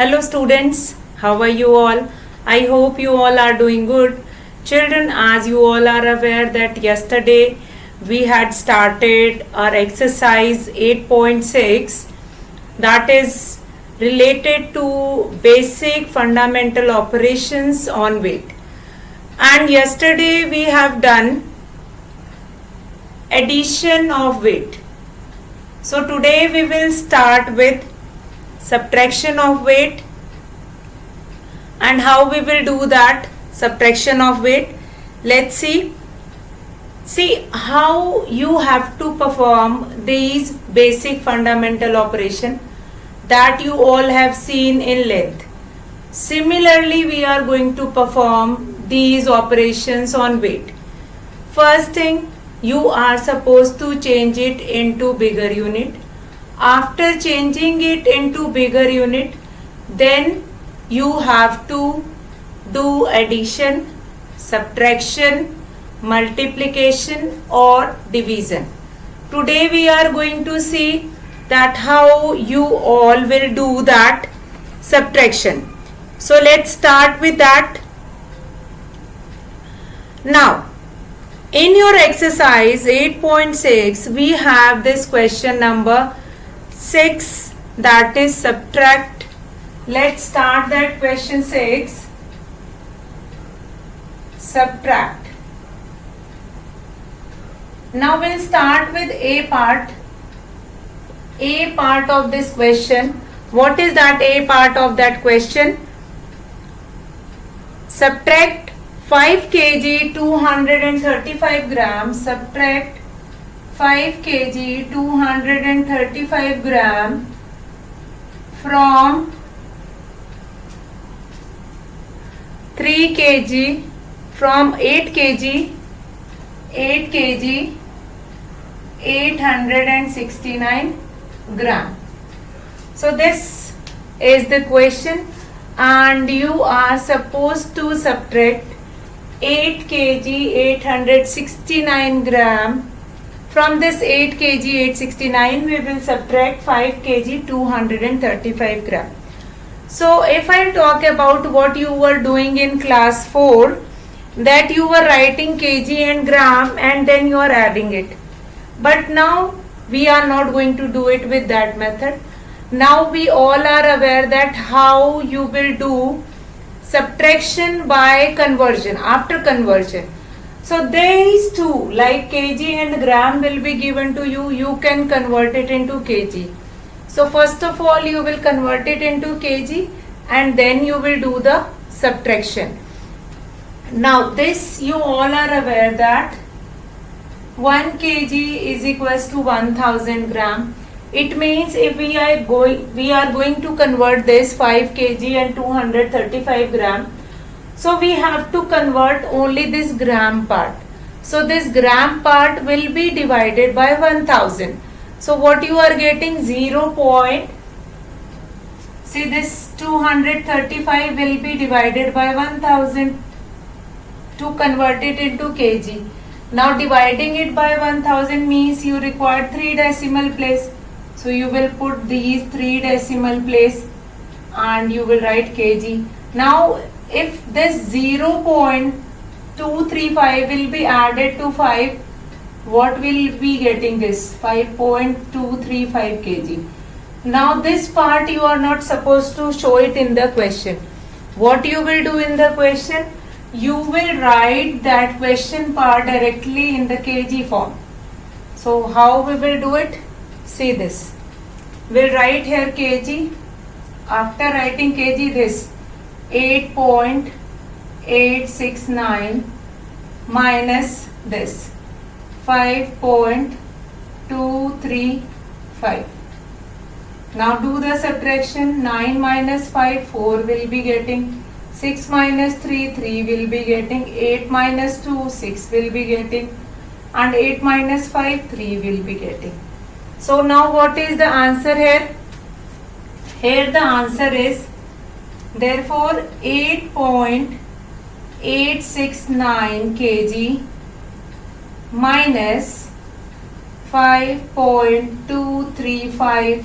Hello students, how are you all? I hope you all are doing good. Children, as you all are aware that yesterday we had started our exercise 8.6, that is related to basic fundamental operations on weight. And yesterday we have done addition of weight. So today we will start with subtraction of weight. And how we will do that subtraction of weight? Let's see. See how you have to perform these basic fundamental operation that you all have seen in length. Similarly, we are going to perform these operations on weight. First thing, you are supposed to change it into bigger unit. After changing it into bigger unit, then you have to do addition, subtraction, multiplication or division. Today we are going to see that how you all will do that subtraction. So let's start with that. Now, in your exercise 8.6, we have this question number 6, that is subtract. Let's start that question 6. Subtract. Now we'll start with A part. A part of this question. What is that A part of that question? Subtract 5 kg 235 grams. Subtract 5 kg 235 gram from 3 kg, from 8 kg 869 gram. So this is the question and you are supposed to subtract 8 kg 869 gram. From this 8 kg 869 we will subtract 5 kg 235 gram. So if I talk about what you were doing in class 4, that you were writing kg and gram and then you are adding it. But now we are not going to do it with that method. Now we all are aware that how you will do subtraction by conversion, after conversion. So these two like kg and gram will be given to you. You can convert it into kg. So first of all you will convert it into kg and then you will do the subtraction. Now this you all are aware that 1 kg is equals to 1000 gram. It means if we are going to convert this 5 kg and 235 gram. So we have to convert only this gram part. So this gram part will be divided by 1000. So what you are getting 0. See this 235 will be divided by 1000 to convert it into kg. Now dividing it by 1000 means you require 3 decimal place. So you will put these 3 decimal place and you will write kg. Now if this 0.235 will be added to 5, what will be getting this? 5.235 kg. Now this part you are not supposed to show it in the question. What you will do in the question? You will write that question part directly in the kg form. So how we will do it? See this. We'll write here kg. After writing kg, this 8.869 minus this 5.235. Now do the subtraction. 9 minus 5, 4 will be getting. 6 minus 3, 3 will be getting. 8 minus 2, 6 will be getting. And 8 minus 5, 3 will be getting. So now what is the answer here? Here the answer is, therefore 8.869 kg minus 5.235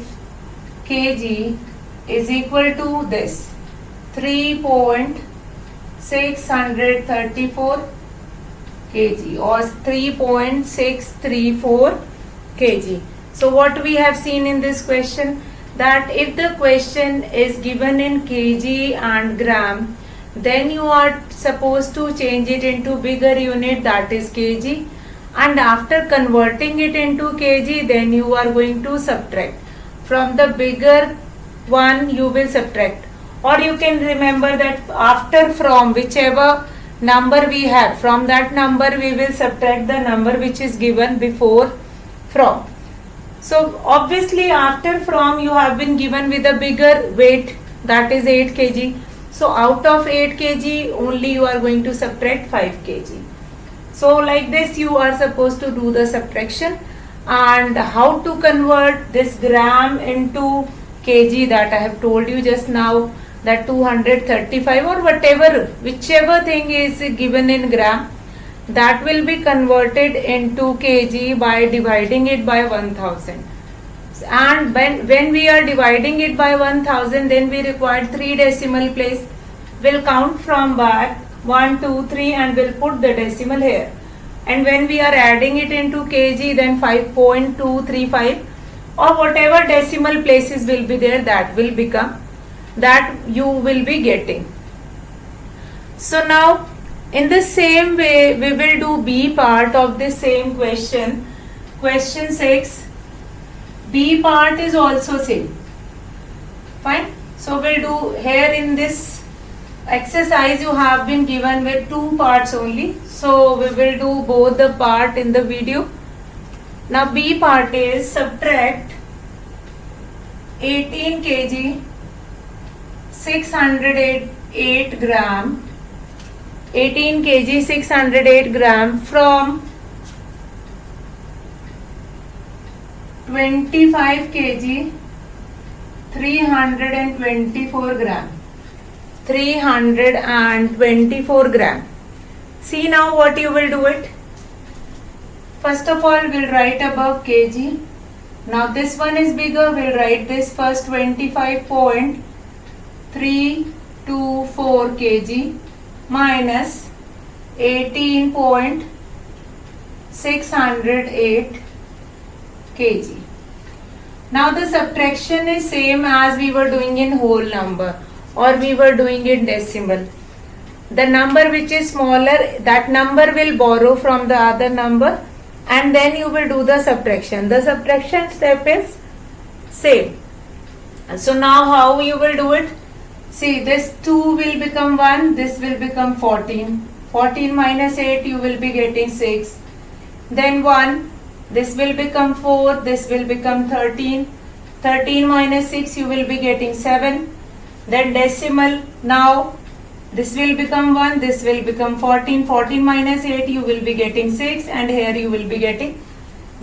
kg is equal to this 3.634 kg or 3.634 kg. So what we have seen in this question, that if the question is given in kg and gram, then you are supposed to change it into bigger unit, that is kg, and after converting it into kg, then you are going to subtract. From the bigger one you will subtract, or you can remember that after from whichever number we have, from that number we will subtract the number which is given before from. So obviously after from you have been given with a bigger weight, that is 8 kg. So out of 8 kg only you are going to subtract 5 kg. So like this you are supposed to do the subtraction. And how to convert this gram into kg, that I have told you just now, that 235 or whatever, whichever thing is given in gram, that will be converted into kg by dividing it by 1000. And when we are dividing it by 1000, then we require 3 decimal place. We'll count from back 1, 2, 3 and we'll put the decimal here. And when we are adding it into kg, then 5.235 or whatever decimal places will be there, that will become, that you will be getting. So now in the same way we will do B part of the same question. Question 6. B part is also same. Fine. So we'll do here in this exercise you have been given with 2 parts only. So we will do both the part in the video. Now B part is subtract 18 kg 608 gram 18 kg 608 gram from 25 kg 324 gram 324 gram. See now what you will do it. First of all we'll write above kg. Now this one is bigger, we'll write this first 25.324 kg minus 18.608 kg. Now the subtraction is same as we were doing in whole number or we were doing in decimal. The number which is smaller, that number will borrow from the other number and then you will do the subtraction. The subtraction step is same. So now how you will do it? See, this 2 will become 1, this will become 14. 14 minus 8 you will be getting 6. Then 1, this will become 4, this will become 13. 13 minus 6 you will be getting 7. Then decimal, now this will become 1, this will become 14. 14 minus 8 you will be getting 6 and here you will be getting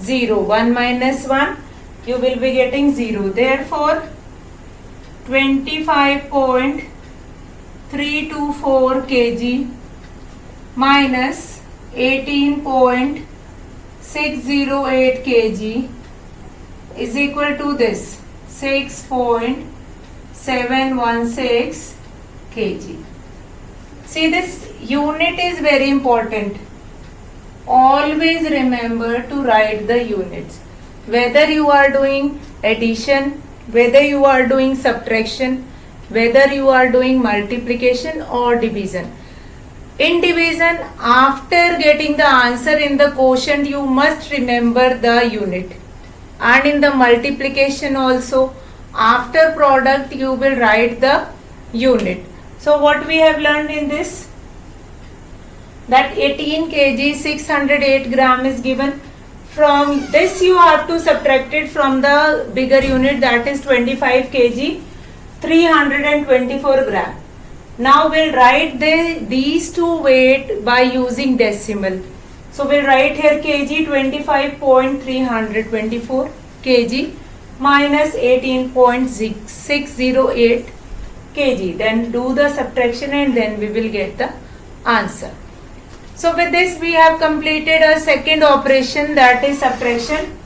0. 1 minus 1 you will be getting 0. Therefore 25.324 kg minus 18.608 kg is equal to this 6.716 kg. See, this unit is very important. Always remember to write the units. Whether you are doing addition, whether you are doing subtraction, whether you are doing multiplication or division. In division, after getting the answer in the quotient, you must remember the unit. And in the multiplication also, after product, you will write the unit. So what we have learned in this? That 18 kg 608 gram is given. From this you have to subtract it from the bigger unit, that is 25 kg 324 gram. Now we'll write these two weight by using decimal. So we'll write here kg 25.324 kg minus 18.608 kg. Then do the subtraction and then we will get the answer. So with this we have completed a second operation, that is subtraction.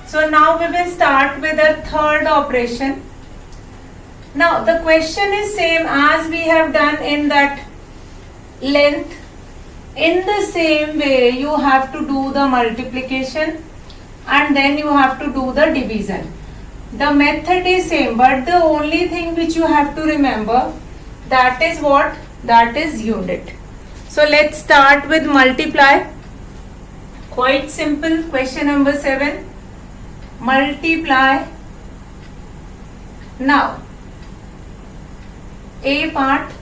So now we will start with a third operation. Now the question is same as we have done in that length. In the same way you have to do the multiplication and then you have to do the division. The method is same, but the only thing which you have to remember, that is what? That is unit. So let's start with multiply. Quite simple. Question number 7. Multiply. Now A part,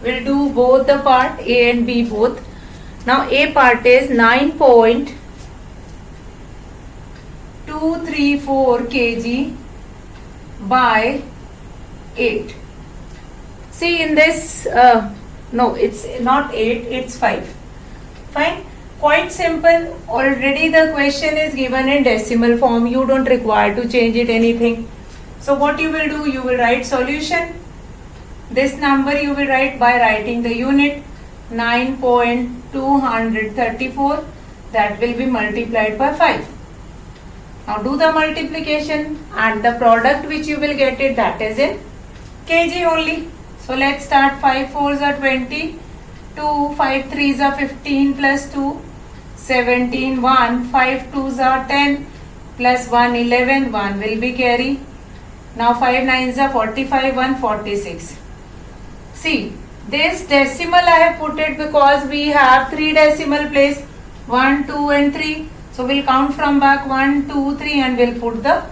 will do both the part A and B both. Now A part is 9.234 kg by 8. See in this, no, it's not 8, it's 5. Fine. Quite simple. Already the question is given in decimal form. You don't require to change it anything. So what you will do, you will write solution. This number you will write by writing the unit 9.234, that will be multiplied by 5. Now do the multiplication and the product which you will get it, that is in kg only. So let's start. 5 4s are 20, 2, 5 3s are 15 plus 2, 17, 1, 5 2s are 10 plus 1, 11, 1 will be carry. Now 5 9s are 45, 1 46. See, this decimal I have put it because we have 3 decimal place, 1, 2 and 3. So we'll count from back 1, 2, 3 and we'll put the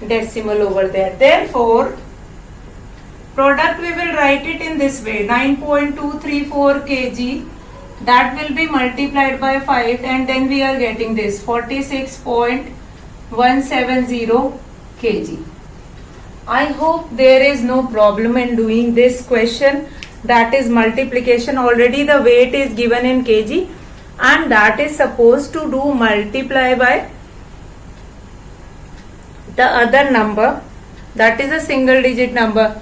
decimal over there. Therefore, product we will write it in this way, 9.234 kg, that will be multiplied by 5 and then we are getting this 46.170 kg. I hope there is no problem in doing this question, that is multiplication. Already the weight is given in kg and that is supposed to do multiply by the other number, that is a single digit number,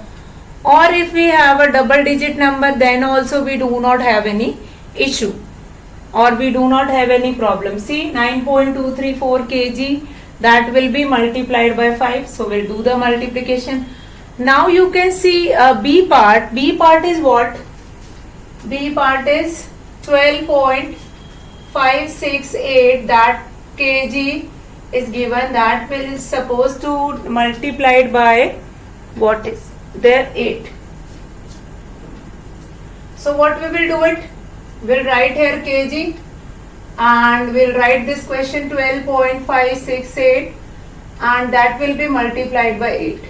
or if we have a double digit number then also we do not have any issue or we do not have any problem. See, 9.234 kg, that will be multiplied by 5. So we'll do the multiplication. Now you can see B part. B part is what? B part is 12.568, that kg is given, that will is supposed to multiplied by what is there, 8. So what we will do it? We'll write here kg and we'll write this question 12.568 and that will be multiplied by 8.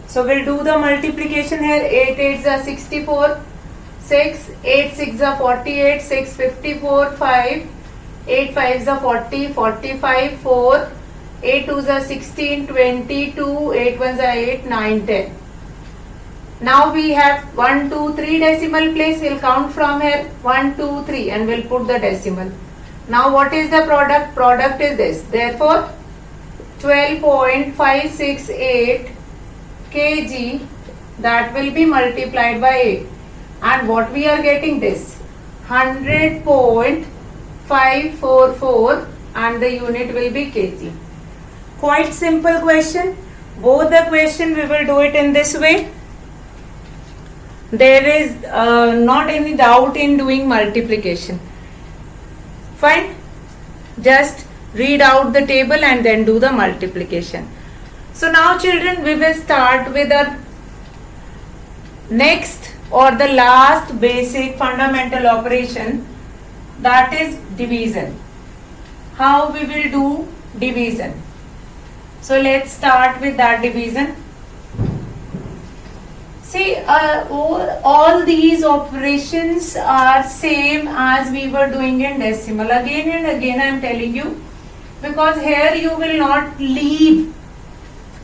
So we'll do the multiplication here. 8 8s are 64, 6, 8 6 are 48, 6 54, 5, 8 5s are 40, 45, 4, 8 2s are 16, 22, 8 1s are 8, 9, 10. Now we have 1, 2, 3 decimal place. We'll count from here 1, 2, 3 and we'll put the decimal. Now what is the product? Product is this. Therefore 12.568 kg, that will be multiplied by 8 and what we are getting this 100.544 and the unit will be kg. Quite simple question. Both the question we will do it in this way. There is not any doubt in doing multiplication. Fine. Just read out the table and then do the multiplication. So now children, we will start with the next or the last basic fundamental operation, that is division. How we will do division? So let's start with that division. See, all these operations are same as we were doing in decimal. Again and again I am telling you, because here you will not leave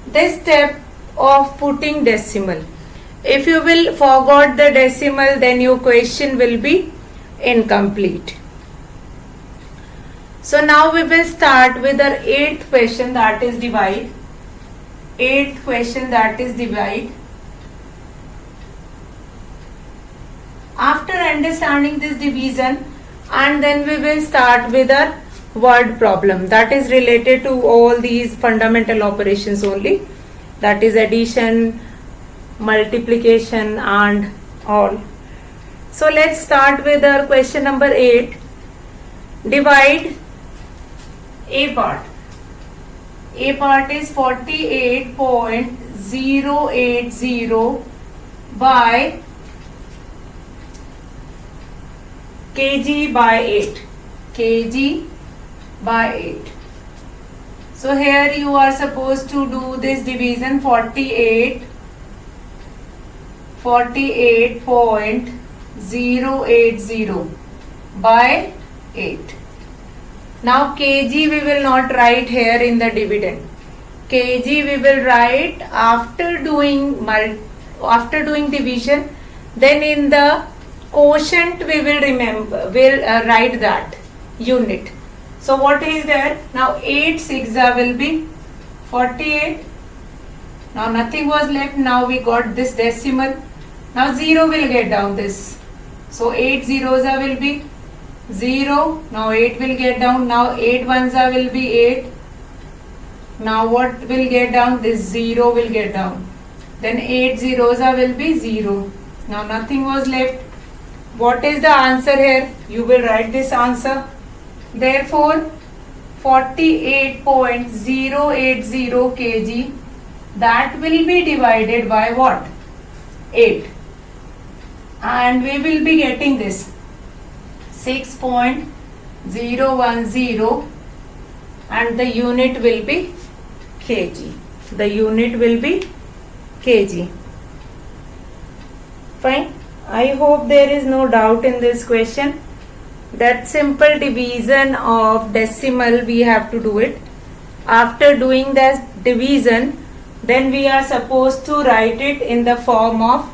this step of putting decimal. If you will forgot the decimal, then your question will be incomplete. So now we will start with our 8th question, that is divide. 8th question, that is divide. After understanding this division, and then we will start with our word problem, that is related to all these fundamental operations only, that is addition, multiplication and all. So let's start with our question number 8. Divide A part. A part is 48.080 by kg by 8. Kg by 8. So here you are supposed to do this division 48.080 by 8. Now kg we will not write here in the dividend. Kg we will write after doing division. Then in the quotient we will write that unit. So what is there? Now 8 6 will be 48. Now nothing was left. Now we got this decimal. Now 0 will get down this. So 8 zeros will be 0. Now 8 will get down. Now 8 ones will be 8. Now what will get down? This 0 will get down. Then 8 zeros will be 0. Now nothing was left. What is the answer here? You will write this answer. Therefore 48.080 kg, that will be divided by what? 8. And we will be getting this 6.010 and the unit will be kg. The unit will be kg. Fine. I hope there is no doubt in this question. That simple division of decimal we have to do it. After doing that division, then we are supposed to write it in the form of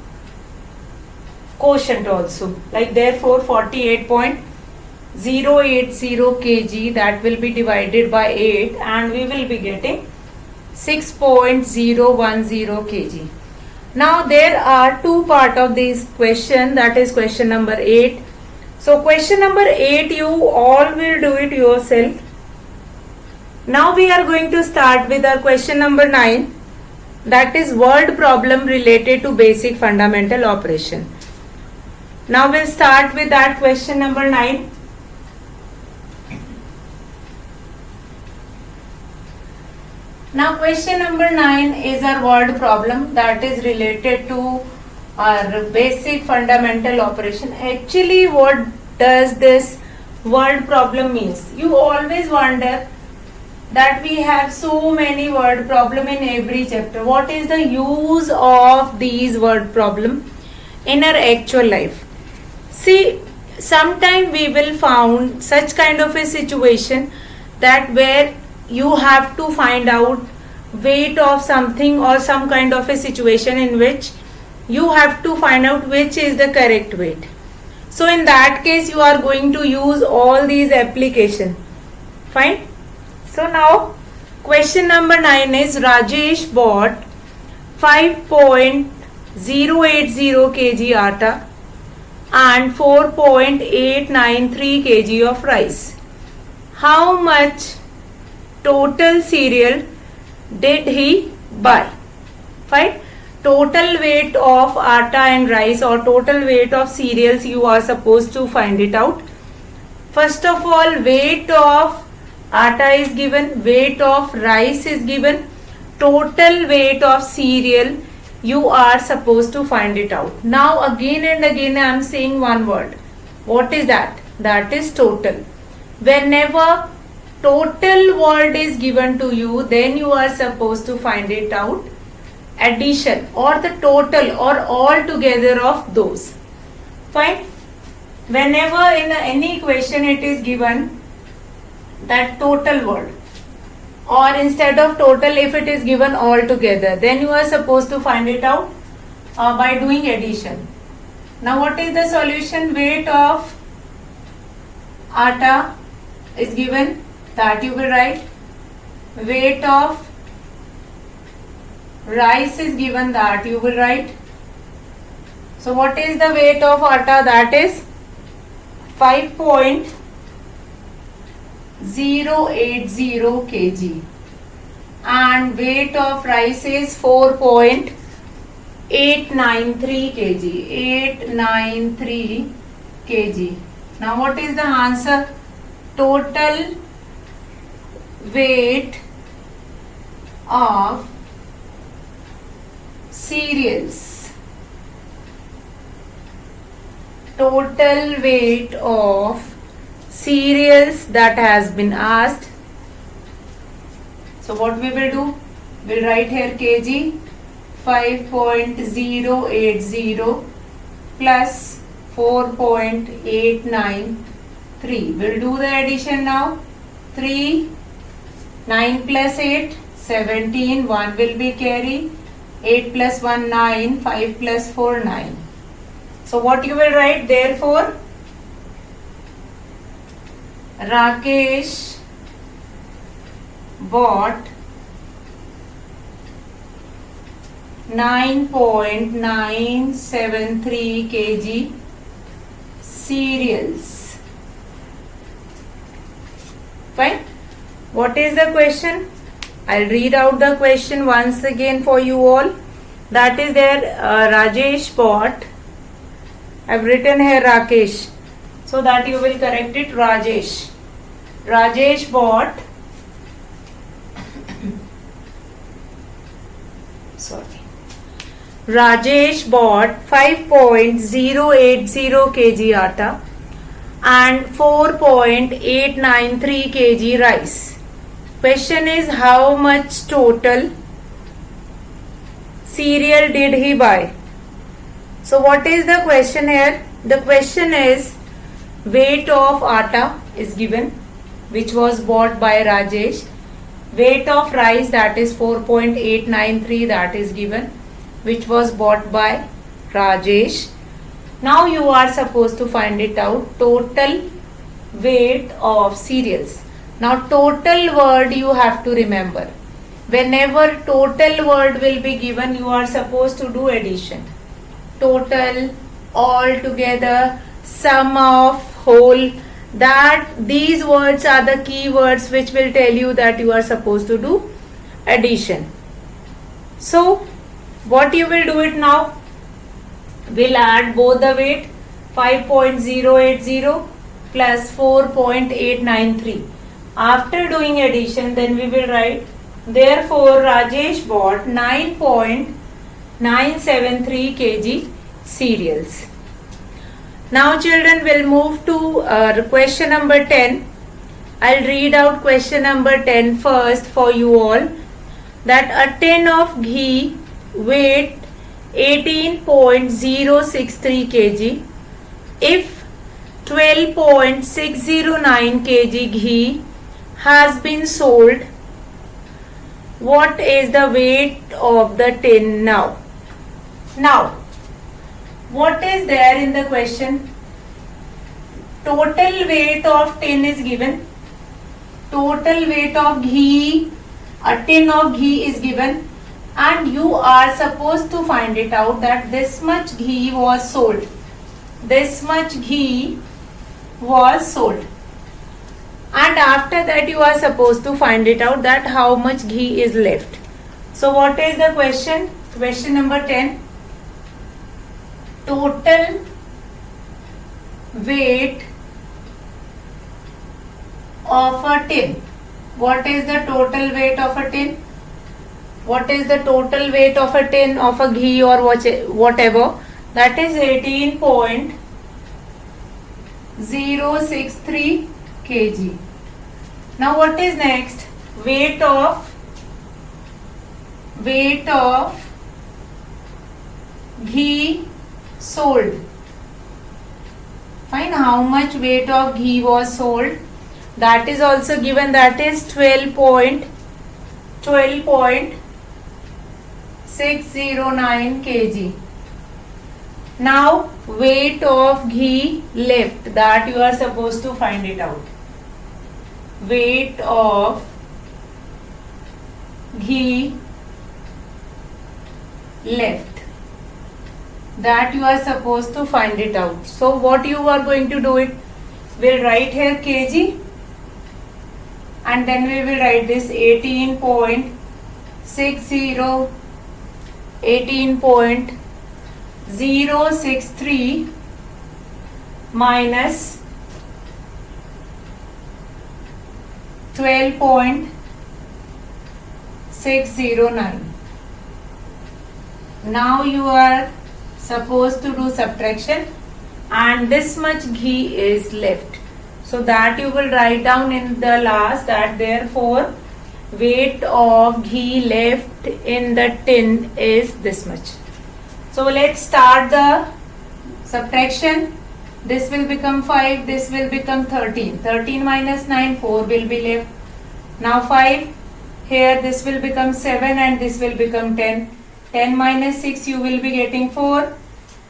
quotient also. Like therefore 48.080 kg, that will be divided by 8 and we will be getting 6.010 kg. Now there are two parts of this question, that is question number 8. So question number 8 you all will do it yourself. Now we are going to start with our question number 9, that is word problem related to basic fundamental operation. Now we'll start with that question number 9. Now question number 9 is our word problem that is related to our basic fundamental operation. Actually what does this word problem means? You always wonder that we have so many word problem in every chapter. What is the use of these word problem in our actual life? See, sometime we will found such kind of a situation that where you have to find out weight of something or some kind of a situation in which you have to find out which is the correct weight. So in that case you are going to use all these application. Fine. So now question number 9 is Rajesh bought 5.080 kg atta and 4.893 kg of rice. How much total cereal did he buy? Fine. Total weight of atta and rice or total weight of cereals you are supposed to find it out. First of all, weight of atta is given, weight of rice is given, total weight of cereal you are supposed to find it out. Now again and again I am saying one word. What is that? That is total. Whenever total word is given to you, then you are supposed to find it out. Addition or the total or all together of those. Fine. Whenever in any equation it is given that total word, or instead of total if it is given all together, then you are supposed to find it out by doing addition. Now what is the solution? Weight of atta is given, that you will write. Weight of rice is given, that you will write. So what is the weight of atta? That is 5.080 kg and weight of rice is 4.893 893 kg. 893 kg. Now what is the answer? Total weight of cereals. Total weight of cereals that has been asked. So what we will do? We'll write here kg 5.080 plus 4.893. We'll do the addition now. 3, 9 plus 8, 17, 1 will be carry. 8 plus 1, 9, 5 plus 4, 9. So what you will write? Therefore, Rakesh bought 9.973 kg cereals. Fine. What is the question? I'll read out the question once again for you all. That is there, Rajesh bought. I've written here Rakesh, so that you will correct it. Rajesh. Rajesh bought. Sorry. Rajesh bought 5.080 kg atta and 4.893 kg rice. Question is, how much total cereal did he buy? So what is the question here? The question is, weight of atta is given, which was bought by Rajesh. Weight of rice, that is 4.893, that is given, which was bought by Rajesh. Now you are supposed to find it out. Total weight of cereals. Now total word you have to remember. Whenever total word will be given, you are supposed to do addition. Total, all together, sum of, whole. That these words are the key words which will tell you that you are supposed to do addition. So what you will do it now? We'll add both the weight, 5.080 plus 4.893. After doing addition, then we will write, therefore Rajesh bought 9.973 kg cereals. Now children, will move to question number 10. I'll read out question number 10 first for you all. That a tin of ghee weight 18.063 kg. If 12.609 kg ghee has been sold, what is the weight of the tin now? Now, what is there in the question? Total weight of tin is given. Total weight of ghee, a tin of ghee is given, and you are supposed to find it out that this much ghee was sold. This much ghee was sold. And after that you are supposed to find it out that how much ghee is left. So what is the question? Question number 10. Total weight of a tin. What is the total weight of a tin? What is the total weight of a tin of a ghee or whatever? That is 18.063 kg. Now what is next? Weight of ghee sold. Fine. How much weight of ghee was sold? That is also given. That is 12.609 kg. Now weight of ghee left, that you are supposed to find it out. Weight of ghee left, that you are supposed to find it out. So what you are going to do it? We'll write here kg, and then we will write this 18.609 18.063 minus 12.609. Now you are supposed to do subtraction, and this much ghee is left. So that you will write down in the last, that therefore weight of ghee left in the tin is this much. So let's start the subtraction. This will become 5, this will become 13. 13 minus 9, 4 will be left. Now 5, here this will become 7 and this will become 10. 10 minus 6 you will be getting 4,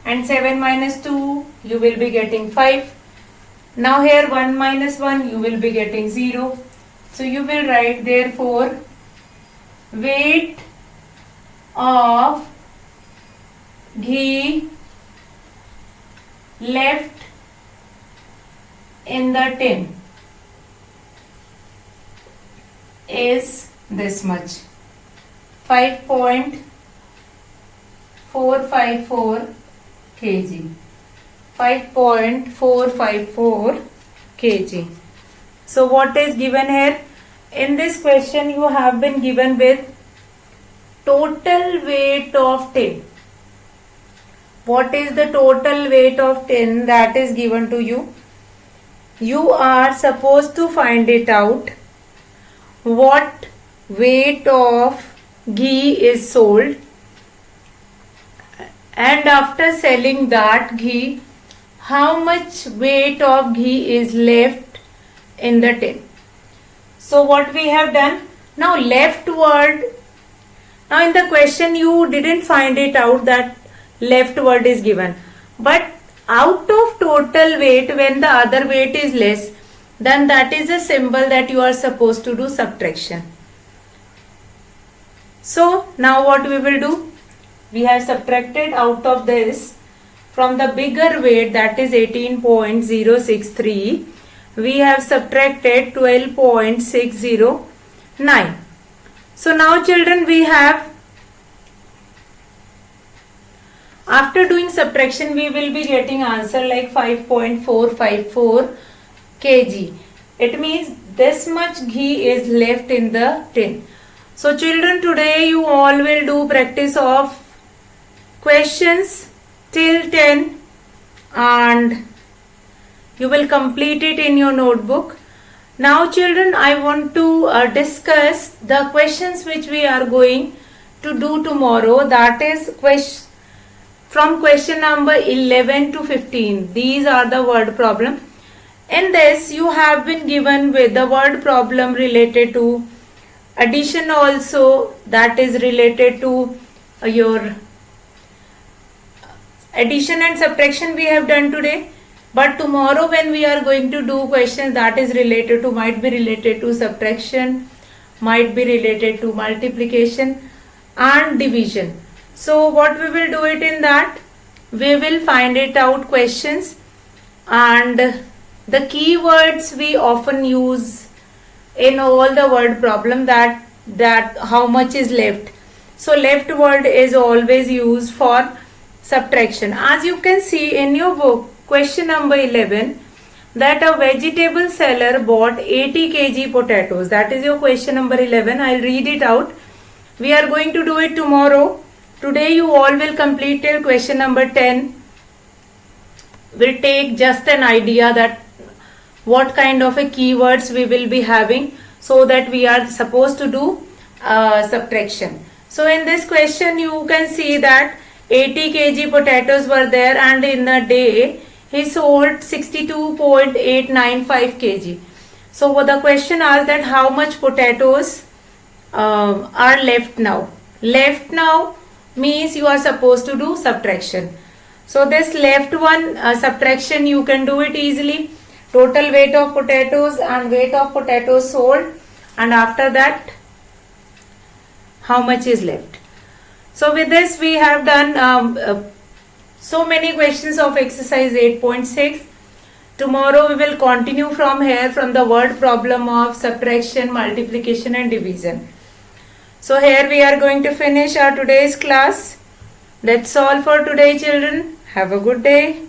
and 7 minus 2 you will be getting 5. Now here 1 minus 1 you will be getting 0. So you will write therefore weight of ghee left in the tin is this much, 5.454 kg. 5.454 kg. So what is given here? In this question you have been given with total weight of tin. What is the total weight of tin that is given to you? You are supposed to find it out. What weight of ghee is sold, and after selling that ghee, how much weight of ghee is left in the tin. So what we have done, now leftward, now in the question you didn't find it out that leftward is given, but out of total weight, when the other weight is less, then that is a symbol that you are supposed to do subtraction. So now what we will do, we have subtracted out of this from the bigger weight, that is 18.063, we have subtracted 12.609. So now children, we have, after doing subtraction we will be getting answer like 5.454 kg. It means this much ghee is left in the tin. So children, today you all will do practice of questions till 10 and you will complete it in your notebook. Now children, I want to discuss the questions which we are going to do tomorrow, that is from question number 11 to 15. These are the word problem. In this you have been given with the word problem related to addition also, that is related to your addition and subtraction we have done today. But tomorrow when we are going to do questions that is related to, might be related to subtraction, might be related to multiplication and division. So what we will do it in that, we will find it out questions and the keywords we often use in all the word problem, that how much is left. So left word is always used for subtraction. As you can see in your book, question number 11, that a vegetable seller bought 80 kg potatoes. That is your question number 11. I'll read it out. We are going to do it tomorrow. Today you all will complete till question number 10. We'll take just an idea that what kind of a keywords we will be having, so that we are supposed to do subtraction. So in this question you can see that 80 kg potatoes were there and in a day he sold 62.895 kg. So the question asks that how much potatoes are left now. Left now means you are supposed to do subtraction. So this left one subtraction you can do it easily. Total weight of potatoes and weight of potatoes sold, and after that how much is left. So with this we have done so many questions of exercise 8.6. Tomorrow we will continue from here, from the word problem of subtraction, multiplication and division. So here we are going to finish our today's class. That's all for today, children. Have a good day.